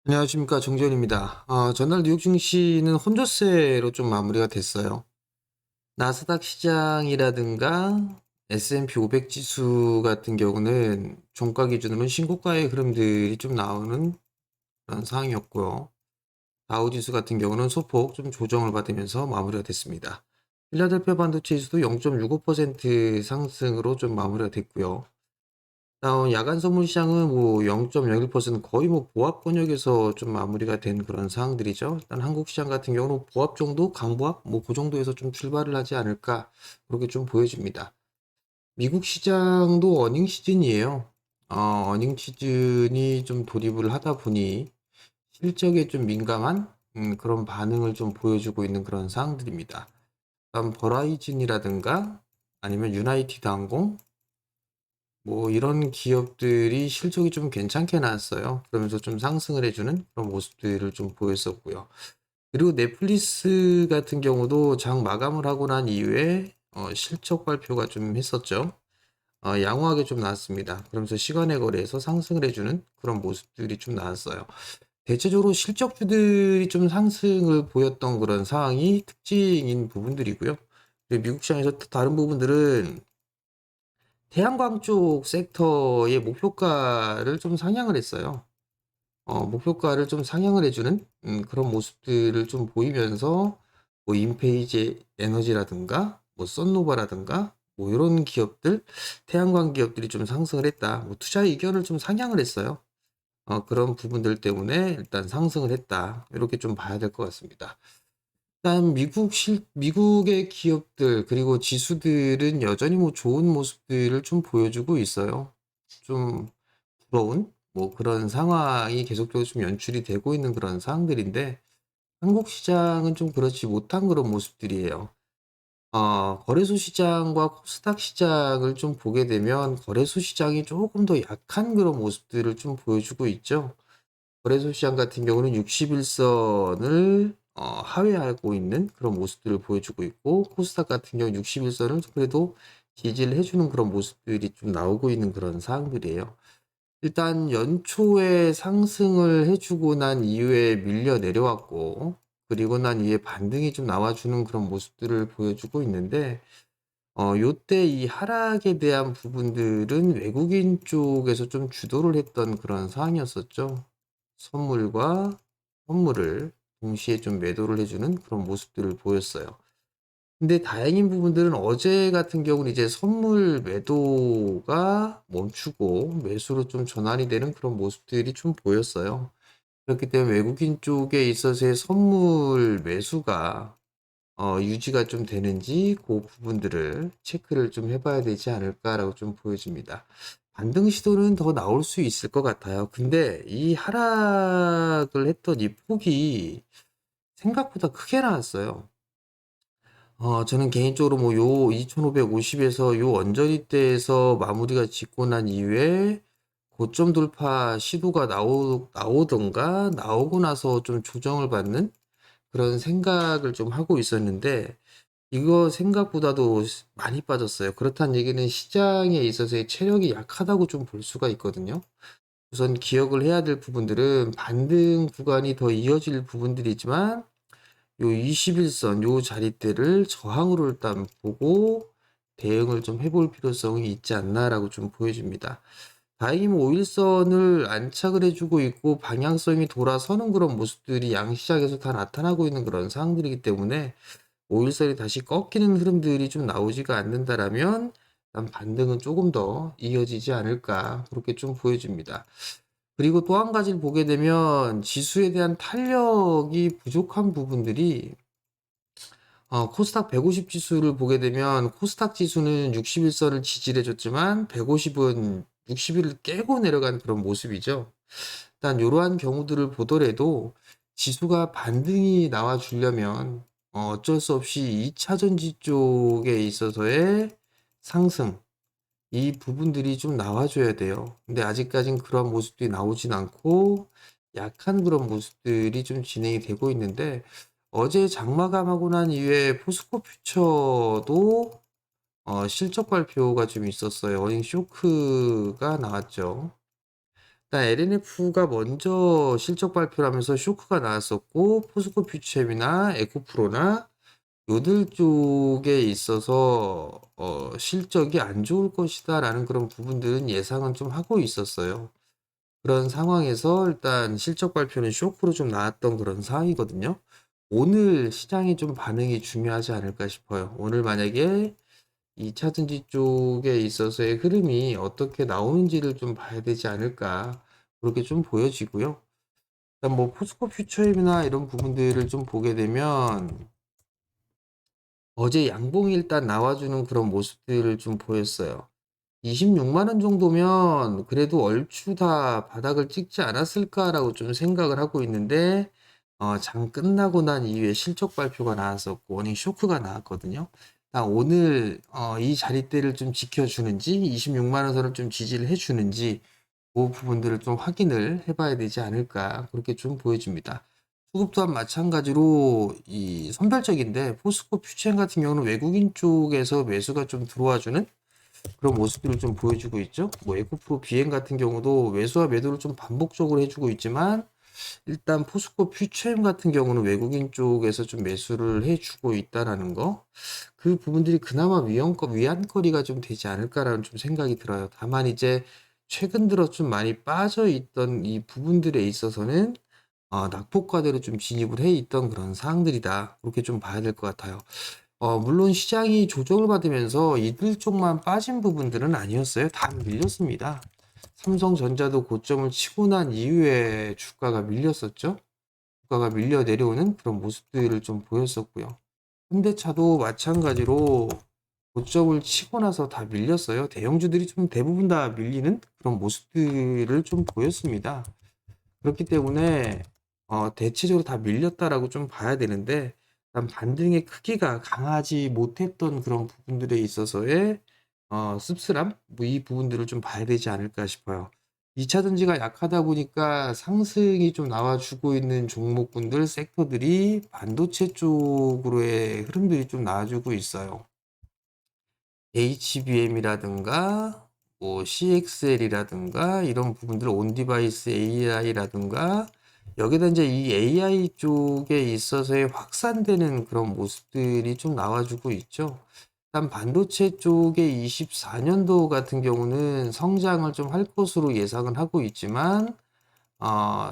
안녕하십니까, 정재현입니다. 전날 뉴욕 증시는 혼조세로 좀 마무리가 됐어요. 나스닥 시장이라든가 S&P 500 지수 같은 경우는 종가 기준으로는 신고가의 흐름들이 좀 나오는 그런 상황이었고요. 다우 지수 같은 경우는 소폭 좀 조정을 받으면서 마무리가 됐습니다. 필라델피아 반도체 지수도 0.65% 상승으로 좀 마무리가 됐고요. 야간 선물 시장은 뭐 0.01% 거의 뭐 보합 권역에서 좀 마무리가 된 그런 상황들이죠. 일단 한국 시장 같은 경우는 보합 정도, 강보합 뭐 그 정도에서 좀 출발을 하지 않을까 그렇게 좀 보여집니다. 미국 시장도 어닝 시즌이에요. 어닝 시즌이 좀 돌입을 하다 보니 실적에 좀 민감한 그런 반응을 좀 보여주고 있는 그런 상황들입니다. 다음 버라이즌이라든가 아니면 유나이티드 항공 뭐 이런 기업들이 실적이 좀 괜찮게 나왔어요. 그러면서 좀 상승을 해주는 그런 모습들을 좀 보였었고요. 그리고 넷플릭스 같은 경우도 장 마감을 하고 난 이후에 실적 발표가 좀 했었죠. 양호하게 좀 나왔습니다. 그러면서 시간의 거래에서 상승을 해주는 그런 모습들이 좀 나왔어요. 대체적으로 실적주들이 좀 상승을 보였던 그런 상황이 특징인 부분들이고요. 그리고 미국 시장에서 또 다른 부분들은 태양광 쪽 섹터의 목표가를 좀 상향을 했어요. 목표가를 좀 상향을 해주는 그런 모습들을 좀 보이면서 뭐 인페이지 에너지라든가 뭐 썬노바라든가 뭐 이런 기업들 태양광 기업들이 좀 상승을 했다. 뭐 투자 의견을 좀 상향을 했어요. 그런 부분들 때문에 일단 상승을 했다. 이렇게 좀 봐야 될 것 같습니다. 일단 미국의 기업들 그리고 지수들은 여전히 뭐 좋은 모습들을 좀 보여주고 있어요. 좀 부러운 뭐 그런 상황이 계속적으로 좀 연출이 되고 있는 그런 상황들인데 한국 시장은 좀 그렇지 못한 그런 모습들이에요. 거래소 시장과 코스닥 시장을 좀 보게 되면 거래소 시장이 조금 더 약한 그런 모습들을 좀 보여주고 있죠. 거래소 시장 같은 경우는 61선을 하회하고 있는 그런 모습들을 보여주고 있고 코스닥 같은 경우 61선을 그래도 지지를 해주는 그런 모습들이 좀 나오고 있는 그런 상황들이에요. 일단 연초에 상승을 해주고 난 이후에 밀려 내려왔고 그리고 난 이후에 반등이 좀 나와주는 그런 모습들을 보여주고 있는데 요때 이 하락에 대한 부분들은 외국인 쪽에서 좀 주도를 했던 그런 상황이었었죠. 선물과 선물을 동시에 좀 매도를 해주는 그런 모습들을 보였어요. 근데 다행인 부분들은 어제 같은 경우는 이제 선물 매도가 멈추고 매수로 좀 전환이 되는 그런 모습들이 좀 보였어요. 그렇기 때문에 외국인 쪽에 있어서의 선물 매수가 유지가 좀 되는지 그 부분들을 체크를 좀 해봐야 되지 않을까라고 좀 보여집니다. 반등 시도는 더 나올 수 있을 것 같아요. 근데 이 하락을 했던 이 폭이 생각보다 크게 나왔어요. 저는 개인적으로 뭐 요 2550에서 요 언저리대에서 마무리가 짓고 난 이후에 고점 돌파 시도가 나오던가 나오고 나서 좀 조정을 받는 그런 생각을 좀 하고 있었는데 이거 생각보다도 많이 빠졌어요. 그렇다는 얘기는 시장에 있어서의 체력이 약하다고 좀 볼 수가 있거든요. 우선 기억을 해야 될 부분들은 반등 구간이 더 이어질 부분들이지만 요 21선 요 자리대를 저항으로 일단 보고 대응을 좀 해볼 필요성이 있지 않나라고 좀 보여집니다. 다행히 뭐 5일선을 안착을 해주고 있고 방향성이 돌아서는 그런 모습들이 양시장에서 다 나타나고 있는 그런 상황들이기 때문에 5일선이 다시 꺾이는 흐름들이 좀 나오지가 않는다라면 일단 반등은 조금 더 이어지지 않을까 그렇게 좀 보여집니다. 그리고 또 한 가지를 보게 되면 지수에 대한 탄력이 부족한 부분들이 코스닥 150 지수를 보게 되면 코스닥 지수는 61선을 지지를 해줬지만 150은 60일을 깨고 내려간 그런 모습이죠. 일단 이러한 경우들을 보더라도 지수가 반등이 나와 주려면 어쩔 수 없이 2차 전지 쪽에 있어서의 상승 이 부분들이 좀 나와줘야 돼요. 근데 아직까진 그런 모습들이 나오진 않고 약한 그런 모습들이 좀 진행이 되고 있는데 어제 장마감하고 난 이후에 포스코 퓨처도 실적 발표가 좀 있었어요. 어닝 쇼크가 나왔죠. 일단 LNF가 먼저 실적 발표를 하면서 쇼크가 나왔었고, 포스코 퓨처엠이나 에코프로나 요들 쪽에 있어서 실적이 안 좋을 것이다라는 그런 부분들은 예상은 좀 하고 있었어요. 그런 상황에서 일단 실적 발표는 쇼크로 좀 나왔던 그런 상황이거든요. 오늘 시장이 좀 반응이 중요하지 않을까 싶어요. 오늘 만약에 2차전지 쪽에 있어서의 흐름이 어떻게 나오는지를 좀 봐야 되지 않을까, 그렇게 좀 보여지고요. 일단 뭐 포스코 퓨처엠이나 이런 부분들을 좀 보게 되면 어제 양봉이 일단 나와주는 그런 모습들을 좀 보였어요. 26만 원 정도면 그래도 얼추 다 바닥을 찍지 않았을까라고 좀 생각을 하고 있는데, 장 끝나고 난 이후에 실적 발표가 나왔었고 워닝 쇼크가 나왔거든요. 오늘 이 자리대를 좀 지켜주는지 26만 원 선을 좀 지지를 해주는지 그 부분들을 좀 확인을 해봐야 되지 않을까, 그렇게 좀 보여집니다. 수급 또한 마찬가지로 이 선별적인데, 포스코 퓨처엠 같은 경우는 외국인 쪽에서 매수가 좀 들어와주는 그런 모습들을 좀 보여주고 있죠. 뭐 에코프로 비행 같은 경우도 매수와 매도를 좀 반복적으로 해주고 있지만, 일단 포스코 퓨처엠 같은 경우는 외국인 쪽에서 좀 매수를 해주고 있다라는 거, 그 부분들이 그나마 위안거리가 좀 되지 않을까라는 좀 생각이 들어요. 다만 이제 최근 들어 좀 많이 빠져 있던 이 부분들에 있어서는 낙폭과대로 좀 진입을 해 있던 그런 사항들이다, 그렇게 좀 봐야 될 것 같아요. 물론 시장이 조정을 받으면서 이들 쪽만 빠진 부분들은 아니었어요. 다 밀렸습니다. 삼성전자도 고점을 치고 난 이후에 주가가 밀렸었죠. 주가가 밀려 내려오는 그런 모습들을 좀 보였었고요. 현대차도 마찬가지로 고점을 치고 나서 다 밀렸어요. 대형주들이 좀 대부분 다 밀리는 그런 모습들을 좀 보였습니다. 그렇기 때문에 대체적으로 다 밀렸다라고 좀 봐야 되는데, 일단 반등의 크기가 강하지 못했던 그런 부분들에 있어서의 씁쓸함, 뭐 이 부분들을 좀 봐야 되지 않을까 싶어요. 2차 전지가 약하다 보니까 상승이 좀 나와주고 있는 종목군들, 섹터들이 반도체 쪽으로의 흐름들이 좀 나와주고 있어요. HBM이라든가 뭐 CXL이라든가 이런 부분들, 온디바이스 AI라든가 여기다 이제 이 AI 쪽에 있어서의 확산되는 그런 모습들이 좀 나와주고 있죠. 일단 반도체 쪽에 24년도 같은 경우는 성장을 좀 할 것으로 예상을 하고 있지만,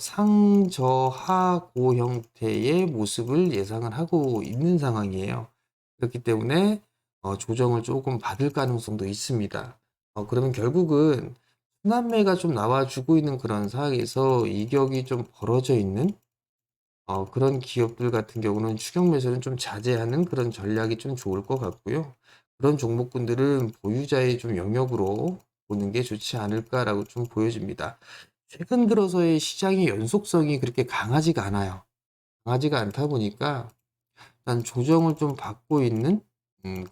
상저하고 형태의 모습을 예상을 하고 있는 상황이에요. 그렇기 때문에 조정을 조금 받을 가능성도 있습니다. 그러면 결국은 순환매가 좀 나와주고 있는 그런 상황에서 이격이 좀 벌어져 있는 그런 기업들 같은 경우는 추격 매수는 좀 자제하는 그런 전략이 좀 좋을 것 같고요. 그런 종목군들은 보유자의 좀 영역으로 보는 게 좋지 않을까라고 좀 보여집니다. 최근 들어서의 시장의 연속성이 그렇게 강하지가 않아요. 강하지가 않다 보니까 일단 조정을 좀 받고 있는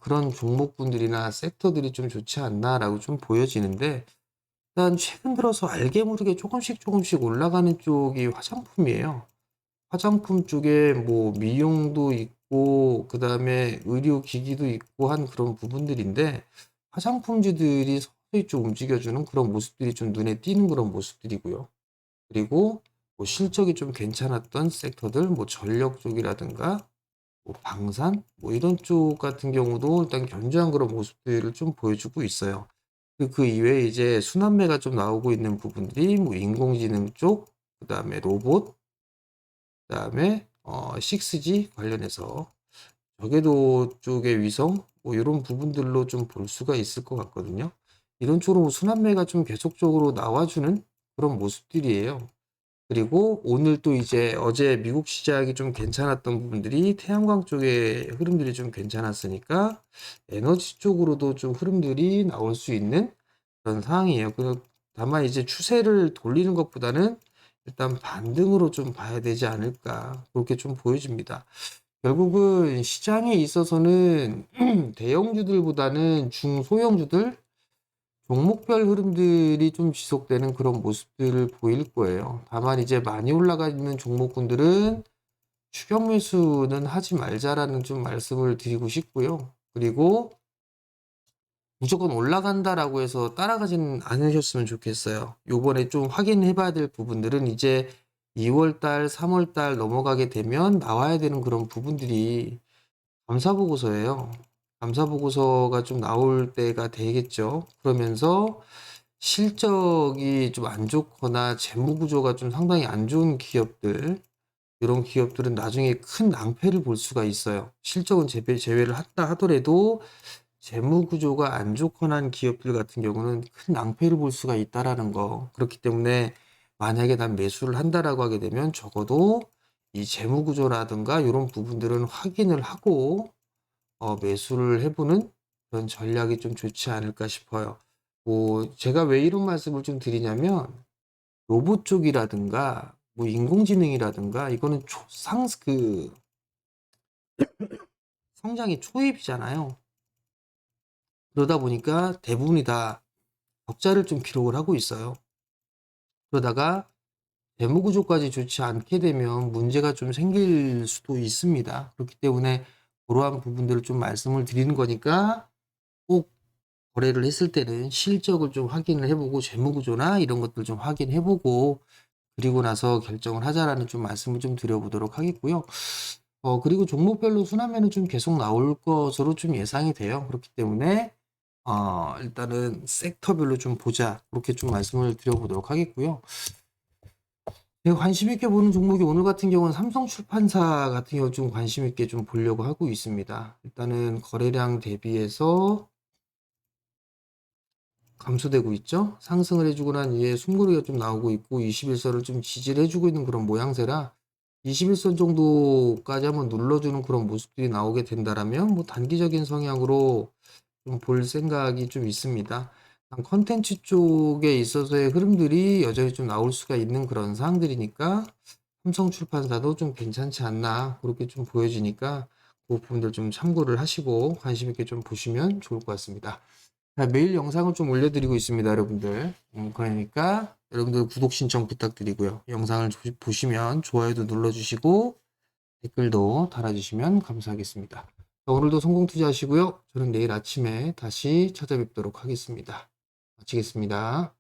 그런 종목군들이나 섹터들이 좀 좋지 않나라고 좀 보여지는데, 일단 최근 들어서 알게 모르게 조금씩 올라가는 쪽이 화장품이에요. 화장품 쪽에 뭐 미용도 있고 그다음에 의료기기도 있고 한 그런 부분들인데, 화장품주들이 서서히 좀 움직여주는 그런 모습들이 좀 눈에 띄는 그런 모습들이고요. 그리고 뭐 실적이 좀 괜찮았던 섹터들, 뭐 전력 쪽이라든가 뭐 방산 뭐 이런 쪽 같은 경우도 일단 견조한 그런 모습들을 좀 보여주고 있어요. 그 이외에 이제 순환매가 좀 나오고 있는 부분들이 뭐 인공지능 쪽, 그다음에 로봇, 그다음에 6G 관련해서 저궤도 쪽의 위성 뭐 이런 부분들로 좀 볼 수가 있을 것 같거든요. 이런 쪽으로 순환매가 좀 계속적으로 나와주는 그런 모습들이에요. 그리고 오늘 또 이제 어제 미국 시장이 좀 괜찮았던 부분들이 태양광 쪽의 흐름들이 좀 괜찮았으니까 에너지 쪽으로도 좀 흐름들이 나올 수 있는 그런 상황이에요. 다만 이제 추세를 돌리는 것보다는 일단 반등으로 좀 봐야 되지 않을까, 그렇게 좀 보여집니다. 결국은 시장에 있어서는 대형주들보다는 중소형주들, 종목별 흐름들이 좀 지속되는 그런 모습들을 보일 거예요. 다만 이제 많이 올라가 있는 종목군들은 추격 매수는 하지 말자라는 좀 말씀을 드리고 싶고요. 그리고 무조건 올라간다라고 해서 따라가지는 않으셨으면 좋겠어요. 요번에 좀 확인해 봐야 될 부분들은 이제 2월 달, 3월 달 넘어가게 되면 나와야 되는 그런 부분들이 감사 보고서예요. 감사 보고서가 좀 나올 때가 되겠죠. 그러면서 실적이 좀 안 좋거나 재무 구조가 좀 상당히 안 좋은 기업들, 이런 기업들은 나중에 큰 낭패를 볼 수가 있어요. 실적은 제외를 한다 하더라도 재무 구조가 안 좋거나 한 기업들 같은 경우는 큰 낭패를 볼 수가 있다라는 거. 그렇기 때문에 만약에 난 매수를 한다라고 하게 되면 적어도 이 재무 구조라든가 이런 부분들은 확인을 하고 매수를 해보는 그런 전략이 좀 좋지 않을까 싶어요. 뭐 제가 왜 이런 말씀을 좀 드리냐면 로봇 쪽이라든가 뭐 인공지능이라든가 이거는 성장이 초입이잖아요. 그러다 보니까 대부분이 다 적자를 좀 기록을 하고 있어요. 그러다가 재무 구조까지 좋지 않게 되면 문제가 좀 생길 수도 있습니다. 그렇기 때문에 그러한 부분들을 좀 말씀을 드리는 거니까 꼭 거래를 했을 때는 실적을 좀 확인을 해보고 재무 구조나 이런 것들 좀 확인해보고 그리고 나서 결정을 하자라는 좀 말씀을 좀 드려보도록 하겠고요. 그리고 종목별로 순환매는 좀 계속 나올 것으로 좀 예상이 돼요. 그렇기 때문에 일단은 섹터별로 좀 보자. 그렇게 좀 말씀을 드려보도록 하겠고요. 제가 관심 있게 보는 종목이 오늘 같은 경우는 삼성출판사 같은 경우 좀 관심 있게 좀 보려고 하고 있습니다. 일단은 거래량 대비해서 감소되고 있죠. 상승을 해주고 난 이후에 숨고르기가 좀 나오고 있고 21선을 좀 지지를 해주고 있는 그런 모양새라 21선 정도까지 한번 눌러주는 그런 모습들이 나오게 된다라면 뭐 단기적인 성향으로 좀 볼 생각이 좀 있습니다. 컨텐츠 쪽에 있어서의 흐름들이 여전히 좀 나올 수가 있는 그런 사항들이니까 삼성출판사도 좀 괜찮지 않나 그렇게 좀 보여지니까 그 부분들 좀 참고를 하시고 관심 있게 좀 보시면 좋을 것 같습니다. 자, 매일 영상을 좀 올려드리고 있습니다, 여러분들. 그러니까 여러분들 구독 신청 부탁드리고요. 영상을 보시면 좋아요도 눌러주시고 댓글도 달아주시면 감사하겠습니다. 자, 오늘도 성공 투자하시고요. 저는 내일 아침에 다시 찾아뵙도록 하겠습니다. 마치겠습니다.